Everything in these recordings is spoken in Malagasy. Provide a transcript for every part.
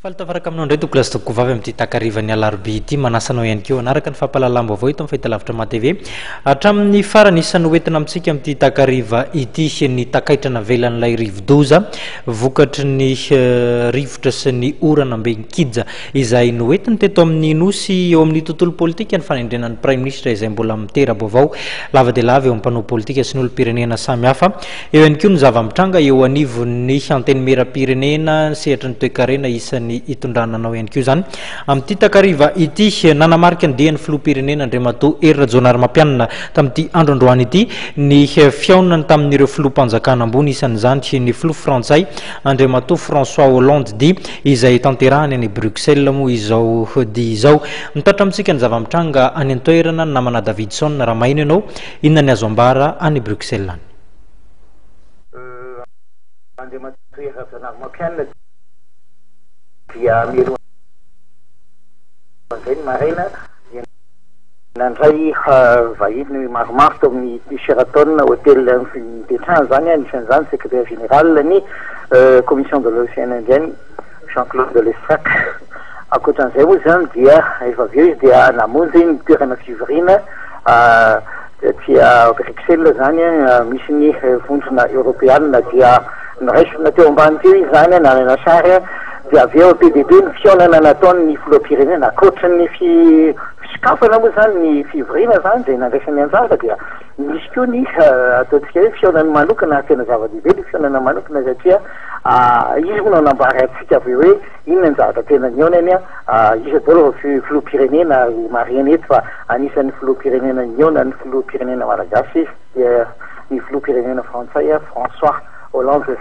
Faltafaraka aminao ndray tokola azotoko vavy amin'ity takarivan'ny alarobia ity manasanao ihany keo anaraka ny fampalalam-baovao ito amin'ny fahitalavitra matv hatramin'ny farany isan'ny hoentina amintsika amin'ity takariva ity ny takaitrana velan'ilay rivo-doza vokatry ny rivotra sy ny orana Mbenkidja izay noentiny teto amin'ny nosy eo amin'ny tontolo politika ny fanendrenan'ny prime ministre izay mbola mitera-baovao lava dia lava eo amin'ny mpanao politika sy ny olo-pirenena samihafa eo ihany koa ny zava-mitranga eo anivon'ny anteny mera-pirenena sehatra ny toe-karena isan'ny itondrananao ihany koa zany amin'ity takariva ity nanamarika ny dian'ny filoham-pirenena Andriamatoa Hery Rajaonarimampianina tamin'ity andro androany ity ny fiaonany tamin'ireo filoham-panjakana ambony isan'izany ny filoha frantsay Andriamatoa François Hollande dia izay tanterahany any Bruxelles moa izao dia izao mitatra amintsika ny zava-mitranga any an-toerana namana Davidson raha mahino ianao inona ny azo ambara any Bruxelles any. Andriamatoa Hery Rajaonarimampianina dia miloha zay ny maraina nandray vahiny maromaro tao amin'ny Sheraton hôtel mipetrahany zany anisan'izany secrétaire général ny commission de l'Océan Indien Jean-Claude Lestrac. Ankoatran'izay moa zany dia efa avy eo izy dia namonjy ny toerana fivoriana tia Bruxelles zany misy ny vondrona européanina dia niraisina teo ambany teo izy zany nanana sary dia avy eo PDB ny fiaonana nataony ny filoham-pirenena ankoatran'ny fisikafana moa zany ny fivoriana zany dia nandraisany anjara dia misy koa ny ataontsika hoe fiaonany manokana tena zava-dehibe ny fiaonana manokana satria izy moa nanambara antsika avy eo hoe inona ny zavatra tena niaonany izy daholo filoham-pirenena mariana eto fa anisan'ny filoham-pirenena niaona ny filoham-pirenena malagasy dia ny filoham-pirenena frantsay François Hollande.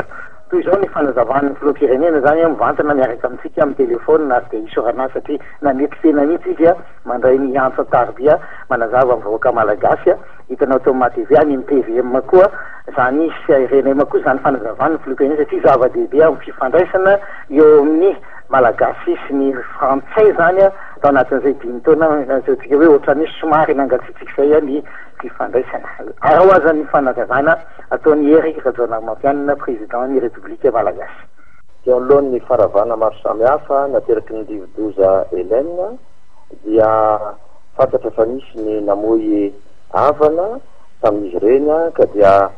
Toy izao ny fanazavana ny filoham-pirenena zany mivantana miaraka amintsika amin'ny telefona ary dia isorana satria nanety tena mihitsy izy mandray ny antsa tarobia manazava amin'ny vahoaka malagasy hitanao tao matv any amin'ny TVM koa zany RNM koa zany fanazavana ny filoham-pirenena satria zava-dehibe amin'ny fifandraisana eo amin'ny malagasy sy ny frantsay zany tao anatin'izay dimy taona zaontsika hoe ohatran'ny somary nangatsitsika zay ny fifandraisana ao azany fanazavana ataony Hery Rajaonarimampianina président République Malagasy. Eo anolohan'ny faravana maro samihafa nateraky ny rivo-doza Hélène dia fantatra fa misy ny namoy havana tamin'izy ireny ka dia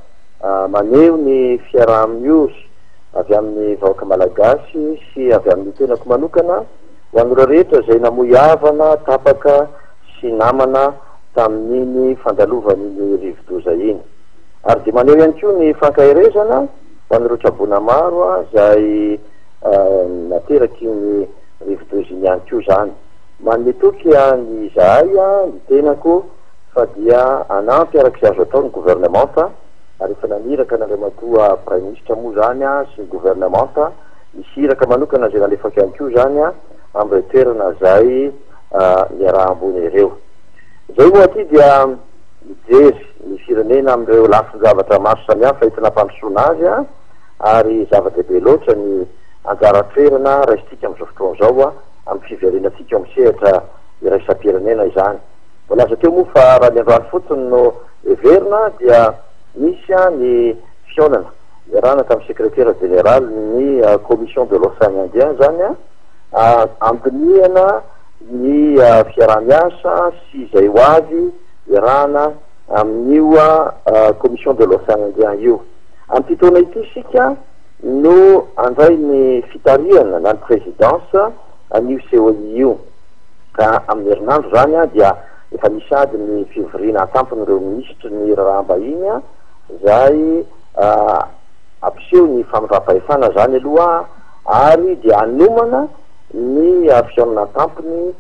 maneho ny fiaraha-miosy avy amin'ny vahoaka malagasy sy avy amin'ny tenako manokana ho an'ireo rehetra izay namoy havana tapaka sy namana tamin'iny fandalovan'iny rivo-doza iny. Ary dia maneho ihany koa ny fankahirezana ho an'ireo trabona maro izay nateraky ny rivo-doza iny ihany koa zany. Manetoky ny izahay ny tenako fa dia anampy araka izay azo atao ny gouvernementa ary efa naniraka n'Andriamatoa prime ministre moa zany sy ny gouvernementa isiraka manokana izay nalefaka ihany koa zany amin'ireo toerana izay niaraha ambony ireo. Zay moa aty dia mijery ny firenena amin'ireo lafin-javatra maro samihafa entina hampandrosoana azy ary zava-dehibe loatra ny anjara toerana raisitsika amin'izao fotoana izao amin'ny fiverenatsika amin'ny sehatra iraisam-pirenena izany. Volaza teo moa fa raha ny androany fotsiny no heverina dia misy ny fiaonana iarahana tamin'ny secrétaire général ny commission de l'Océan Indien zany ambinihana ny fiaraha-miasa sy izay ho avy iarahana amin'io commission de l'Océan Indien io. Amin'ity taona ity sika no andray ny fitariana na ny présidence an'io COI io ka amin'ny herinandro zany dia efa misy ady ny fivoriana atampony ireo ministre ny raharaham-bahiny izay ampiseho ny famindrampahefana zany aloha ary dia hanomana ny fiaonana tampony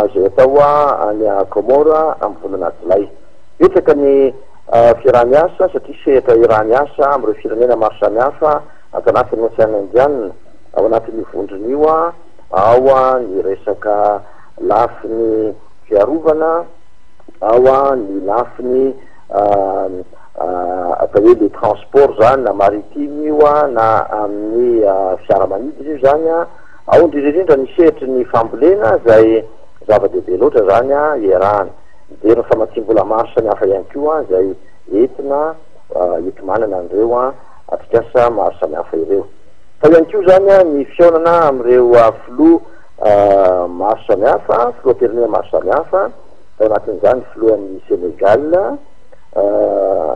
izay atao any Komora amin'ny volana Jolay. Betsaka ny fiaraha-miasa satria sehatra iaraha-miasa amin'ireo firenena maro samihafa ato anatin'ny Océan Indien ao anatin'ny vondrona io ao ny resaka lafiny fiarovana ao ny lafiny atao hoe le transport zany na maritime io na amin'ny fiaramanidina io zany ao indrindrindrindra ny sehatry ny fambolena izay zava-dehibe loatra zany iarahana dia rehefa matsimbola maro samihafa ihany koa izay entina enti-manana an'ireo atrikasa maro samihafa ireo. fa ihany ko zany a ny fionana am'ireo filoa maro samihafa filoam-pirenena maro samihafa tao anatin'izany filohan'ny Senegal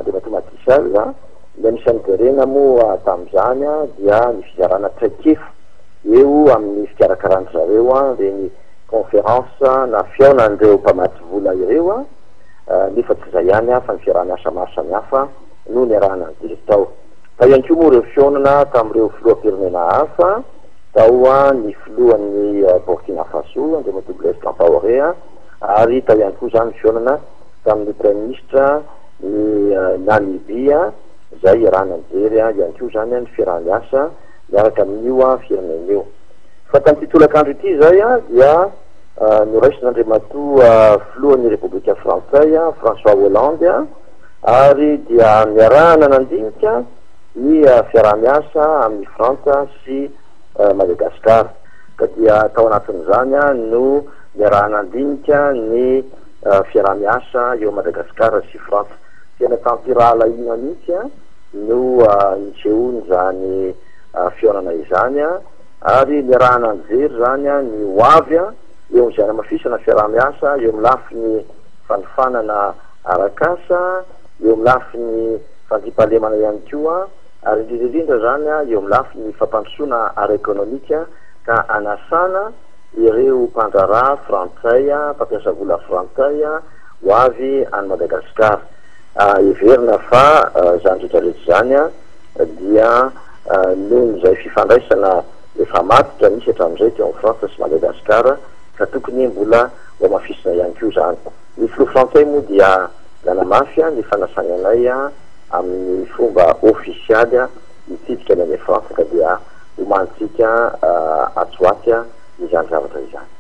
de Matisal de anisan'ny terena moa tamin'izany a dia ny fizarana traikefa eo amin'ny fikarakarany zareo a reny conférence na fionan'ireo mpamaty vola ireo a nefa tsy zay ihany a fa ny fiaraha-miasa maro samihafa no niarahana ny tao fa ihany koa moa ireo fionana tamin'ireo filoam-pirenena hafa tao a ny filohan'ny Burkina Faso André Doublès Compaoré ary tao ihany koa zany fionana tamin'ny premier ministre ny Namibia zay iarahana nijery a ihany koa zany a ny fiaraha-miasa miaraka amin'io a firenena io fa tamin'ity tolakandro ity zay a dia noraison'Andriamatoa filohan'ny Repoblika Frantsay François Hollande ary dia niarahana nandinika ny fiaraha-miasa amin'ny Frantsa sy Madagasikara ka dia tao anatin'izany no niarahana nandinika ny fiaraha-miasa eo Madagasikara sy Frantsa tena tampirala ina mihitsy no nisehoany zany fionana izany ary niarahana nijery zany ny hoavy eo am'izay mafisana fiaraha-miasa eo amin'ny lafiny fanifanana arakasa eo amin'ny lafiny fantipalemana ihany koa ary indrindrindrindra zany eo amin'ny lafiny fampandrosoana ara-ekonomika ka anasana ireo mpandrarà frantsay mpampiasa vola frantsay ho avy any Madagasikara everina fa zany rehetrarehetra zany dia noho izay fifandraisana efa matitra misy hatramin'izay teo amin'ny Frantsa sy Madagasikara ka tokony mbola ho mafisina ihany koa zany ny filoha frantsay moa dia nanamafy ny fanasananay amin'ny fomba ofisialy mitsidika ny any Frantsa ka dia homanitsika atsoaty izany zavatra izany